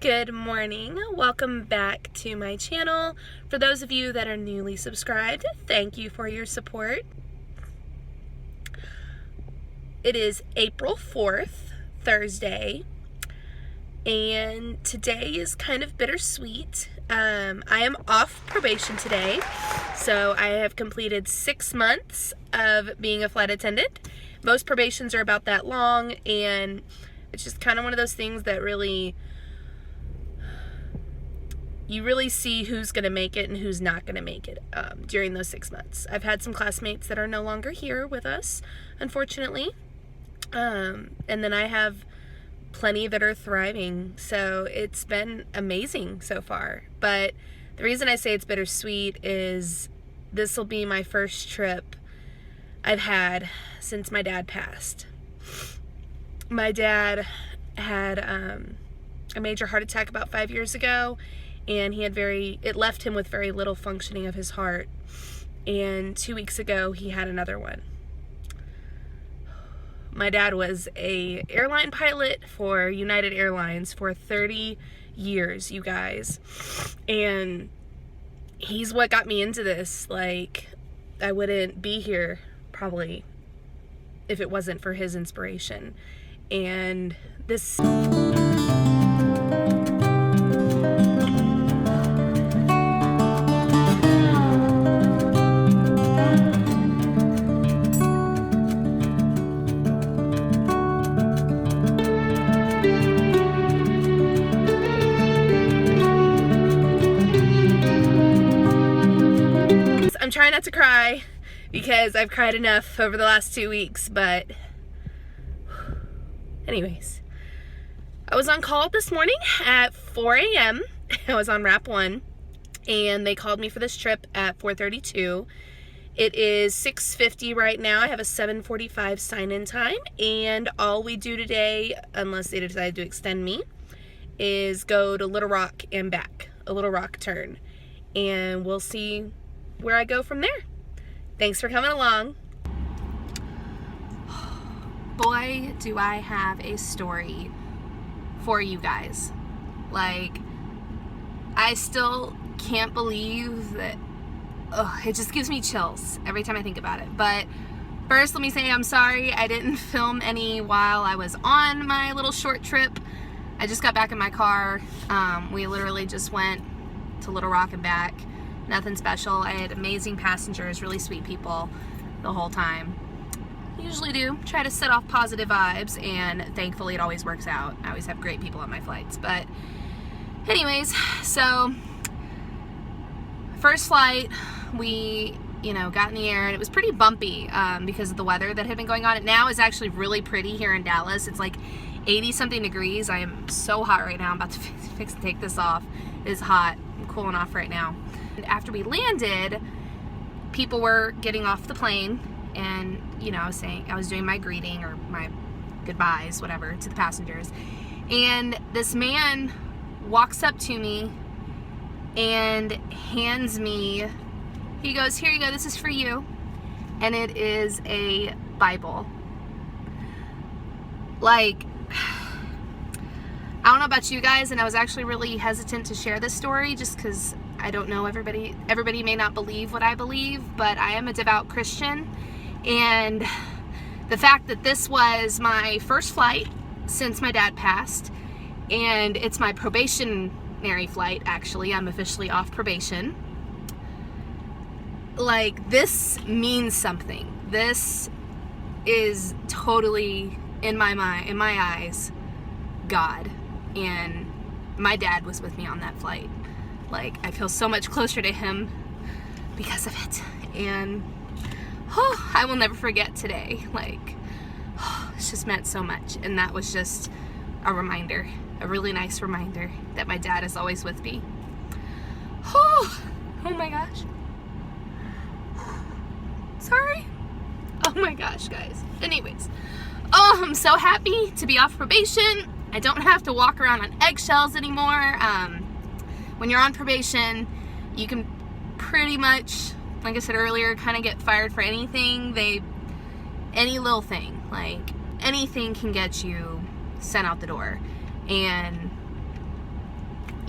Good morning. Welcome back to my channel. For those of you that are newly subscribed, thank you for your support. It is April 4th, Thursday, and today is kind of bittersweet. I am off probation today, so I have completed 6 months of being a flight attendant. Most probations are about that long, and it's just kind of one of those things that you really see who's going to make it and who's not going to make it during those 6 months. I've had some classmates that are no longer here with us, unfortunately. And then I have plenty that are thriving. So it's been amazing so far. But the reason I say it's bittersweet is this will be my first trip I've had since my dad passed. My dad had a major heart attack about 5 years ago. And it left him with very little functioning of his heart. And 2 weeks ago, he had another one. My dad was an airline pilot for United Airlines for 30 years, you guys. And he's what got me into this. Like, I wouldn't be here, probably, if it wasn't for his inspiration. And this... I'm trying not to cry because I've cried enough over the last 2 weeks, but anyways, I was on call this morning at 4 a.m. I was on wrap 1 and they called me for this trip at 4:32. It is 6:50 right now. I have a 7:45 sign-in time, and all we do today, unless they decide to extend me, is go to Little Rock and back, a Little Rock turn, and we'll see where I go from there. Thanks for coming along. Boy, do I have a story for you guys. Like, I still can't believe that. It just gives me chills every time I think about it. But first, let me say I'm sorry I didn't film any while I was on my little short trip. I just got back in my car. We literally just went to Little Rock and back. Nothing special. I had amazing passengers, really sweet people the whole time. I usually do try to set off positive vibes, and thankfully it always works out. I always have great people on my flights. But anyways, so first flight, we got in the air, and it was pretty bumpy because of the weather that had been going on. It now is actually really pretty here in Dallas. It's like 80 something degrees. I am so hot right now. I'm about to fix and take this off. It is hot. I'm cooling off right now. After we landed, people were getting off the plane, and I was doing my greeting or my goodbyes, whatever, to the passengers, and this man walks up to me and hands me, he goes, "Here you go, this is for you," and it is a Bible. Like, I don't know about you guys, and I was actually really hesitant to share this story just because I don't know, everybody may not believe what I believe, but I am a devout Christian, and the fact that this was my first flight since my dad passed, and it's my probationary flight, actually, I'm officially off probation, like, this means something. This is totally, in my mind, in my eyes, God, and my dad was with me on that flight. Like, I feel so much closer to him because of it. And I will never forget today. Like, it's just meant so much. And that was just a reminder, a really nice reminder that my dad is always with me. Oh my gosh. Sorry. Oh my gosh, guys. Anyways. I'm so happy to be off probation. I don't have to walk around on eggshells anymore. When you're on probation, you can pretty much, like I said earlier, kind of get fired for anything. Any little thing, like anything can get you sent out the door. And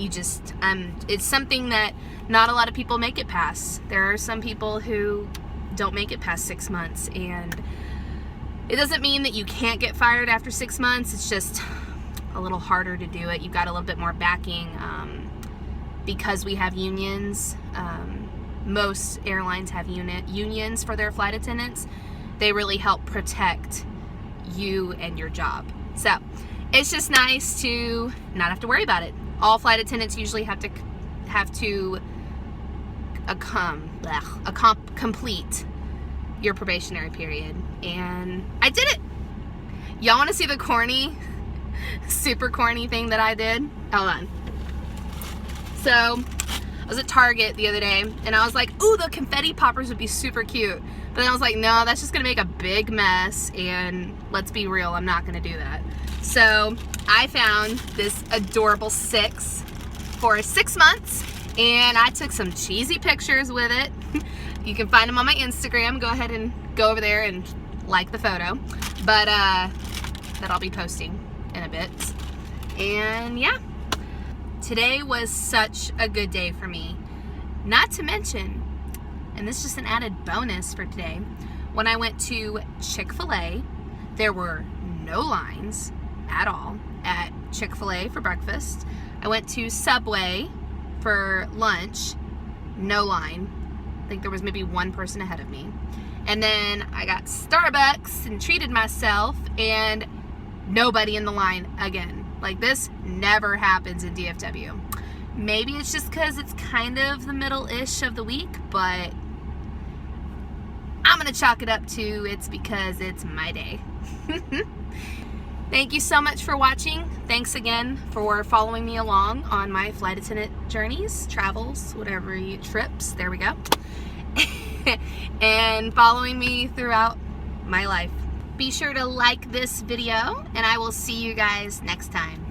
it's something that not a lot of people make it past. There are some people who don't make it past 6 months, and it doesn't mean that you can't get fired after 6 months. It's just a little harder to do it. You've got a little bit more backing because we have unions. Most airlines have unions for their flight attendants. They really help protect you and your job. So it's just nice to not have to worry about it. All flight attendants usually have to complete your probationary period, and I did it. Y'all want to see the corny, super corny thing that I did? Hold on. So I was at Target the other day, and I was like, ooh, the confetti poppers would be super cute. But then I was like, no, that's just gonna make a big mess, and let's be real, I'm not gonna do that. So I found this adorable 6 for 6 months, and I took some cheesy pictures with it. You can find them on my Instagram. Go ahead and go over there and like the photo. But that I'll be posting in a bit. And yeah, today was such a good day for me. Not to mention, and this is just an added bonus for today, when I went to Chick-fil-A, there were no lines at all at Chick-fil-A for breakfast. I went to Subway for lunch, no line. I think there was maybe one person ahead of me. And then I got Starbucks and treated myself, and nobody in the line again. Like, this never happens in DFW. Maybe it's just because it's kind of the middle-ish of the week, but I'm gonna chalk it up to it's because it's my day. Thank you so much for watching. Thanks again for following me along on my flight attendant journeys, travels, whatever trips, there we go. And following me throughout my life. Be sure to like this video, and I will see you guys next time.